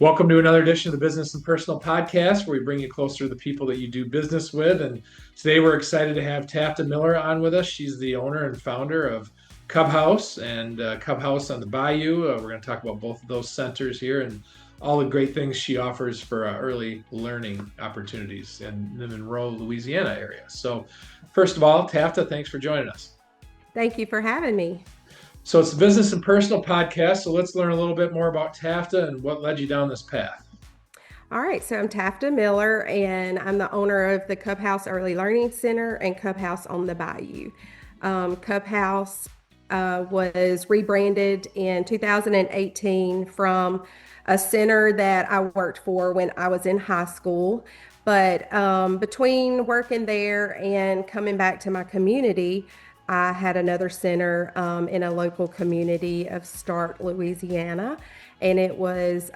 Welcome to another edition of the Business and Personal Podcast, where we bring you closer to the people that you do business with. And today we're excited to have Tafta Miller on with us. She's the owner and founder of Cub House and Cub House on the Bayou. We're going to talk about both of those centers here and all the great things she offers for early learning opportunities in the Monroe, Louisiana area. So, first of all, Tafta, thanks for joining us. Thank you for having me. So, it's the Business and Personal Podcast. So, let's learn a little bit more about Tafta and what led you down this path. All right, so I'm Tafta Miller, and I'm the owner of the Cub House Early Learning Center and Cub House on the Bayou. Cub House was rebranded in 2018 from a center that I worked for when I was in high school. But between working there and coming back to my community, I had another center in a local community of Stark, Louisiana, and it was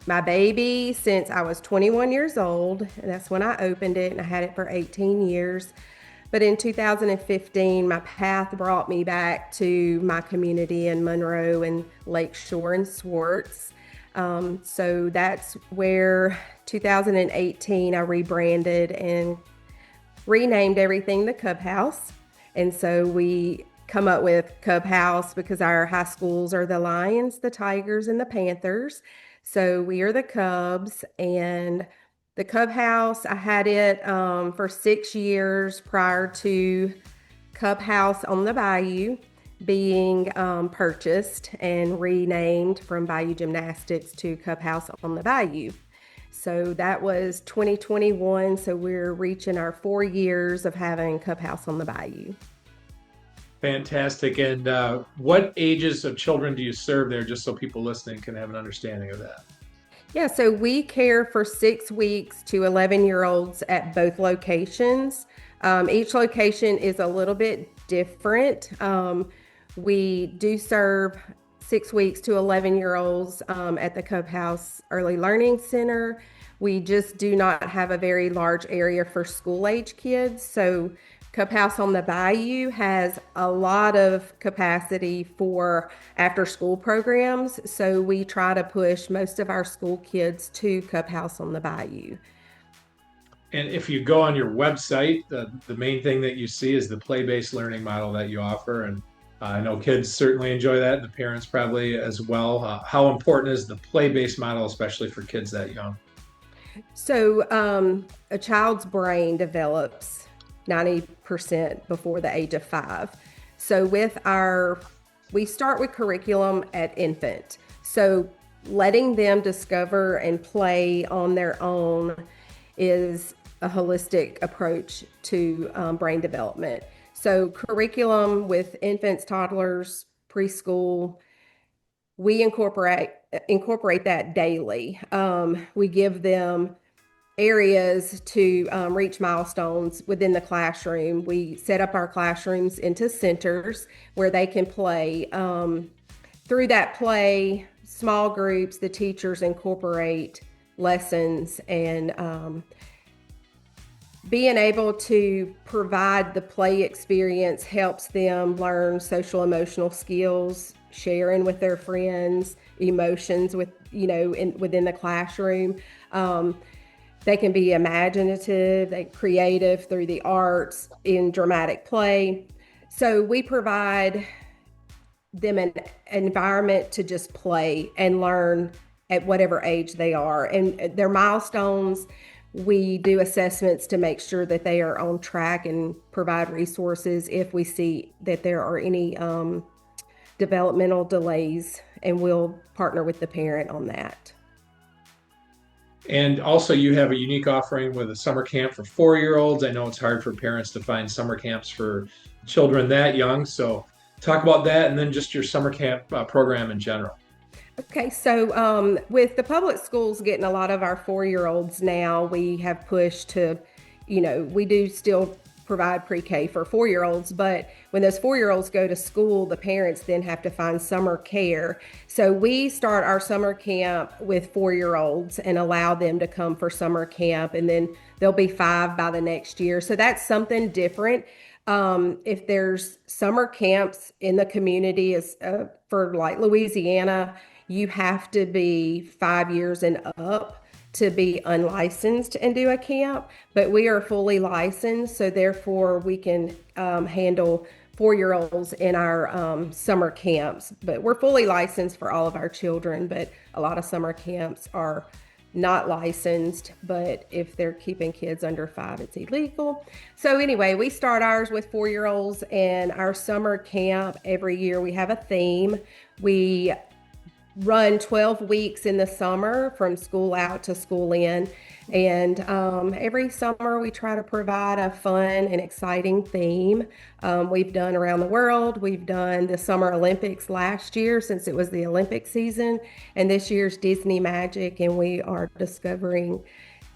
my baby since I was 21 years old. And that's when I opened it, and I had it for 18 years. But in 2015, my path brought me back to my community in Monroe and Lakeshore and Swartz. So that's where 2018 I rebranded and renamed everything the Cub House. And so we come up with Cub House because our high schools are the Lions, the Tigers, and the Panthers. So we are the Cubs, and the Cub House, I had it for 6 years prior to Cub House on the Bayou being purchased and renamed from Bayou Gymnastics to Cub House on the Bayou. So that was 2021. So we're reaching our 4 years of having Cub House on the Bayou. Fantastic. And what ages of children do you serve there, just so people listening can have an understanding of that? Yeah, so we care for 6 weeks to 11-year-olds at both locations. Each location is a little bit different. We do serve 6 weeks to 11-year-olds at the Cub House Early Learning Center. We just do not have a very large area for school age kids. So Cub House on the Bayou has a lot of capacity for after school programs. So we try to push most of our school kids to Cub House on the Bayou. And if you go on your website, the main thing that you see is the play-based learning model that you offer. And I know kids certainly enjoy that, and the parents probably as well. How important is the play-based model, especially for kids that young? So a child's brain develops 90% before the age of 5. So we start with curriculum at infant. So letting them discover and play on their own is a holistic approach to brain development. So curriculum with infants, toddlers, preschool, we incorporate that daily. We give them areas to reach milestones within the classroom. We set up our classrooms into centers where they can play. Through that play, small groups, the teachers incorporate lessons, and being able to provide the play experience helps them learn social emotional skills, sharing with their friends, emotions within the classroom. They can be imaginative, creative through the arts in dramatic play. So we provide them an environment to just play and learn at whatever age they are. And their milestones, we do assessments to make sure that they are on track and provide resources if we see that there are any developmental delays, and we'll partner with the parent on that. And also, you have a unique offering with a summer camp for 4-year-olds. I know it's hard for parents to find summer camps for children that young. So, talk about that and then just your summer camp program in general. Okay, so with the public schools getting a lot of our 4-year-olds now, we have pushed to, we do still provide pre-K for 4-year-olds, but when those 4-year-olds go to school, the parents then have to find summer care. So we start our summer camp with 4-year-olds and allow them to come for summer camp, and then they'll be 5 by the next year. So that's something different. If there's summer camps in the community, is for like Louisiana, you have to be 5 years and up to be unlicensed and do a camp, but we are fully licensed, so therefore we can handle 4-year-olds in our summer camps. But we're fully licensed for all of our children, but a lot of summer camps are not licensed, but if they're keeping kids under 5, it's illegal. So anyway, we start ours with 4-year-olds, and our summer camp every year we have a theme. We run 12 weeks in the summer from school out to school in. And every summer we try to provide a fun and exciting theme. We've done around the world. We've done the Summer Olympics last year since it was the Olympic season, and this year's Disney Magic. And we are discovering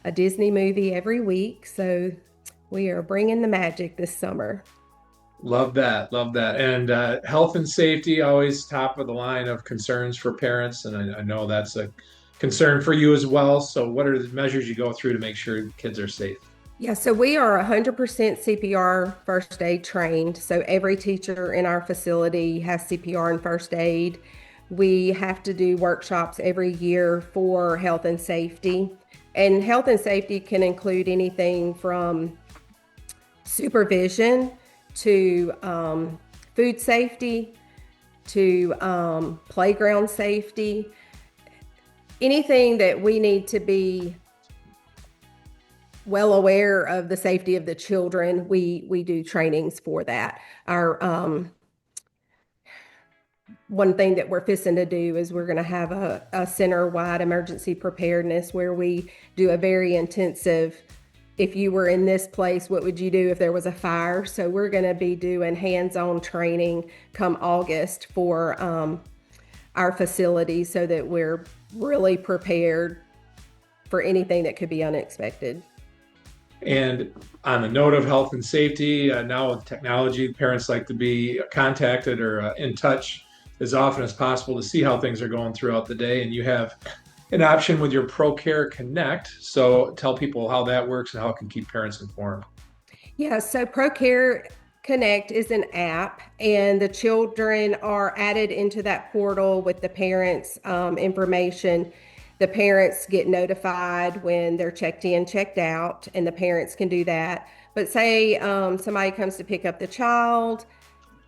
a Disney movie every week. So we are bringing the magic this summer. Love that. Love that. And health and safety, always top of the line of concerns for parents. And I know that's a concern for you as well. So, what are the measures you go through to make sure kids are safe? Yeah, so we are 100% CPR first aid trained. So every teacher in our facility has CPR and first aid. We have to do workshops every year for health and safety. And health and safety can include anything from supervision to food safety to playground safety. Anything that we need to be well aware of the safety of the children, we do trainings for that. Our one thing that we're fixing to do is we're going to have a center-wide emergency preparedness where we do a very intensive, if you were in this place, what would you do if there was a fire? So we're going to be doing hands-on training come August for our facility so that we're really prepared for anything that could be unexpected. And on the note of health and safety, now with technology, parents like to be contacted or in touch as often as possible to see how things are going throughout the day. And you have an option with your ProCare Connect. So tell people how that works and how it can keep parents informed. Yeah, so ProCare Connect is an app, and the children are added into that portal with the parents' information. The parents get notified when they're checked in, checked out, and the parents can do that. But say somebody comes to pick up the child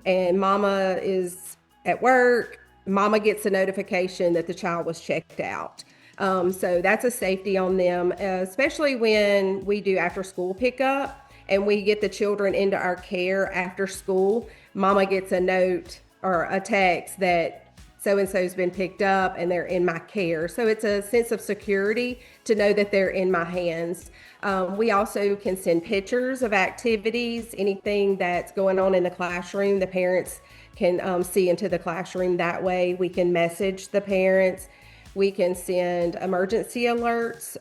and mama is at work, mama gets a notification that the child was checked out. So that's a safety on them, especially when we do after school pickup and we get the children into our care after school. Mama gets a note or a text that so-and-so's been picked up and they're in my care. So it's a sense of security to know that they're in my hands. We also can send pictures of activities, anything that's going on in the classroom. The parents can see into the classroom that way. We can message the parents. We can send emergency alerts,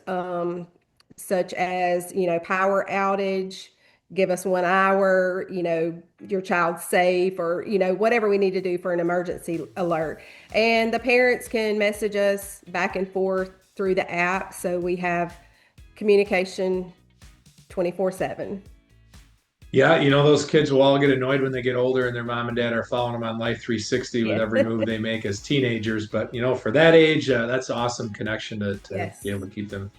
such as, power outage, give us 1 hour, your child's safe, or, whatever we need to do for an emergency alert. And the parents can message us back and forth through the app. So we have communication 24/7. Yeah, those kids will all get annoyed when they get older and their mom and dad are following them on Life 360 with every move they make as teenagers. But, for that age, that's awesome connection to Yes. be able to keep them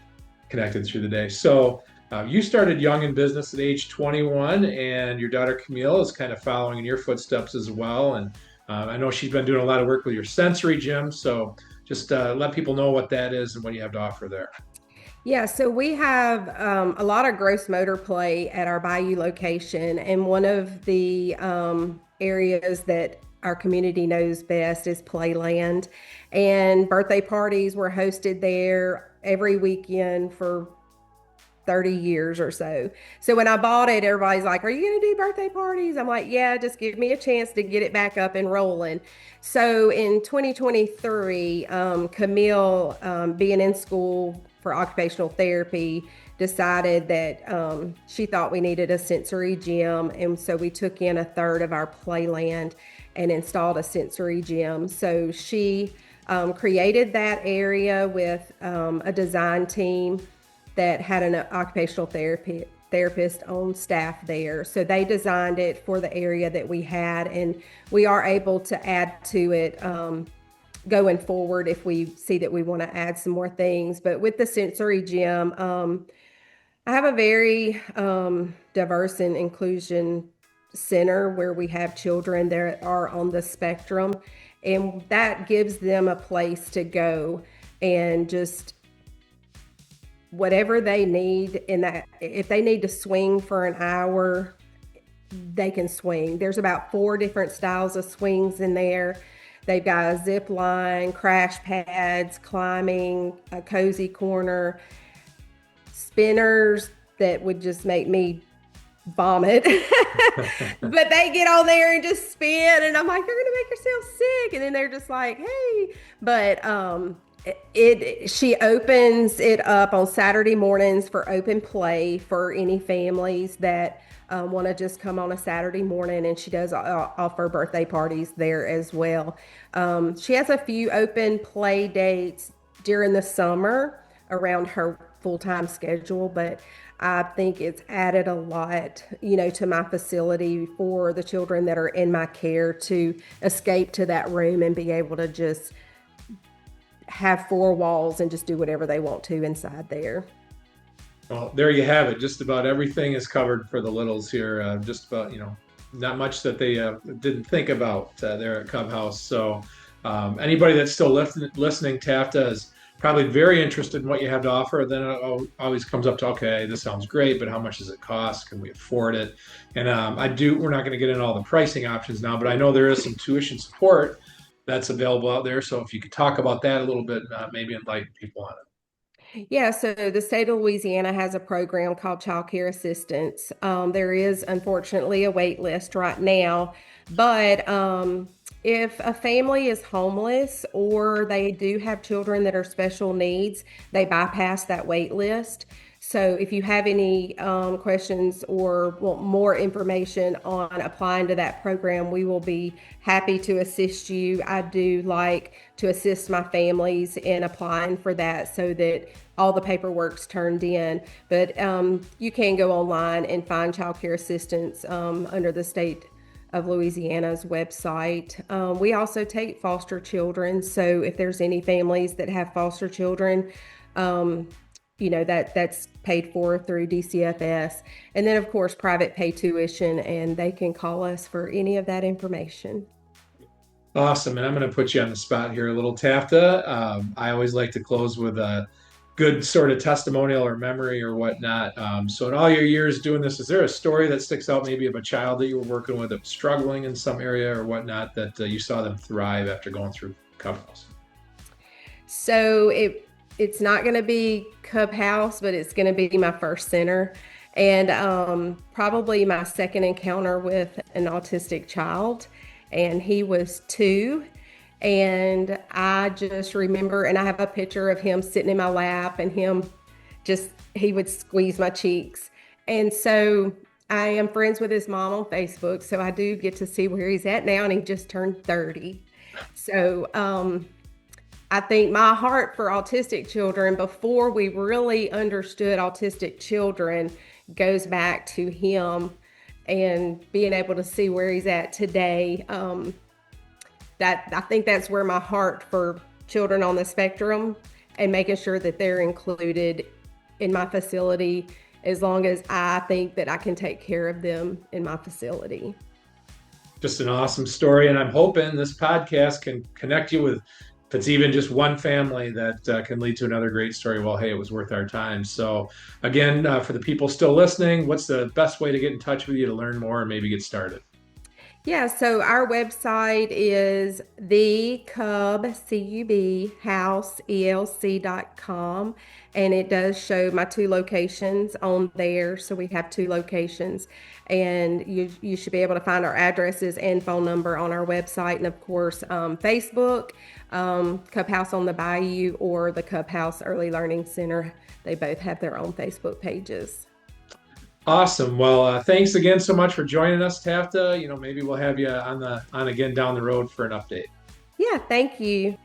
connected through the day. So you started young in business at age 21, and your daughter Camille is kind of following in your footsteps as well. And I know she's been doing a lot of work with your sensory gym. So just let people know what that is and what you have to offer there. Yeah, so we have a lot of gross motor play at our Bayou location, and one of the areas that our community knows best is Playland, and birthday parties were hosted there every weekend for 30 years or so. So when I bought it, everybody's like, "Are you going to do birthday parties?" I'm like, "Yeah, just give me a chance to get it back up and rolling." So in 2023, Camille, being in school for occupational therapy, decided that she thought we needed a sensory gym. And so we took in a third of our Playland and installed a sensory gym. So she created that area with a design team that had an occupational therapist on staff there. So they designed it for the area that we had, and we are able to add to it going forward if we see that we want to add some more things. But with the sensory gym, I have a very diverse and inclusion center where we have children that are on the spectrum, and that gives them a place to go and just whatever they need. In that, if they need to swing for an hour, they can swing. There's about 4 different styles of swings in there. They've got a zip line, crash pads, climbing, a cozy corner, spinners that would just make me vomit. But they get on there and just spin, and I'm like, you're gonna make yourself sick. And then they're just like, hey. But she opens it up on Saturday mornings for open play for any families that want to just come on a Saturday morning, and she does offer birthday parties there as well. She has a few open play dates during the summer around her full-time schedule, but I think it's added a lot, to my facility for the children that are in my care to escape to that room and be able to just have 4 walls and just do whatever they want to inside there. Well, there you have it. Just about everything is covered for the littles here. Just about, not much that they didn't think about there at Cub House. So anybody that's still listening, Tafta is probably very interested in what you have to offer. Then it always comes up to, okay, this sounds great, but how much does it cost? Can we afford it? And we're not going to get into all the pricing options now, but I know there is some tuition support that's available out there. So if you could talk about that a little bit, maybe enlighten people on it. Yeah, so the state of Louisiana has a program called Child Care Assistance. There is unfortunately a wait list right now, but if a family is homeless or they do have children that are special needs, they bypass that wait list. So if you have any questions or want more information on applying to that program, we will be happy to assist you. I do like to assist my families in applying for that so that all the paperwork's turned in. But you can go online and find child care assistance under the state of Louisiana's website. We also take foster children. So if there's any families that have foster children, that's paid for through DCFS. And then, of course, private pay tuition, and they can call us for any of that information. Awesome. And I'm going to put you on the spot here a little, Tafta. I always like to close with a good sort of testimonial or memory or whatnot. So in all your years doing this, is there a story that sticks out maybe of a child that you were working with that was struggling in some area or whatnot that you saw them thrive after going through Cub House? So it's not going to be Cub House, but it's going to be my first center, and probably my second encounter with an autistic child, and he was 2. And I just remember, and I have a picture of him sitting in my lap, and he would squeeze my cheeks. And so I am friends with his mom on Facebook, so I do get to see where he's at now, and he just turned 30. So I think my heart for autistic children, before we really understood autistic children, goes back to him and being able to see where he's at today. That I think that's where my heart for children on the spectrum and making sure that they're included in my facility as long as I think that I can take care of them in my facility. Just an awesome story. And I'm hoping this podcast can connect you with, if it's even just one family, that can lead to another great story. Well, hey, it was worth our time. So again, for the people still listening, what's the best way to get in touch with you to learn more and maybe get started? Yeah, so our website is the Cub, C-U-B, House, ELC.com, and it does show my 2 locations on there. So we have 2 locations, and you should be able to find our addresses and phone number on our website. And of course, Facebook, Cub House on the Bayou, or the Cub House Early Learning Center. They both have their own Facebook pages. Awesome. Well, thanks again so much for joining us, Tafta. Maybe we'll have you on again down the road for an update. Yeah, thank you.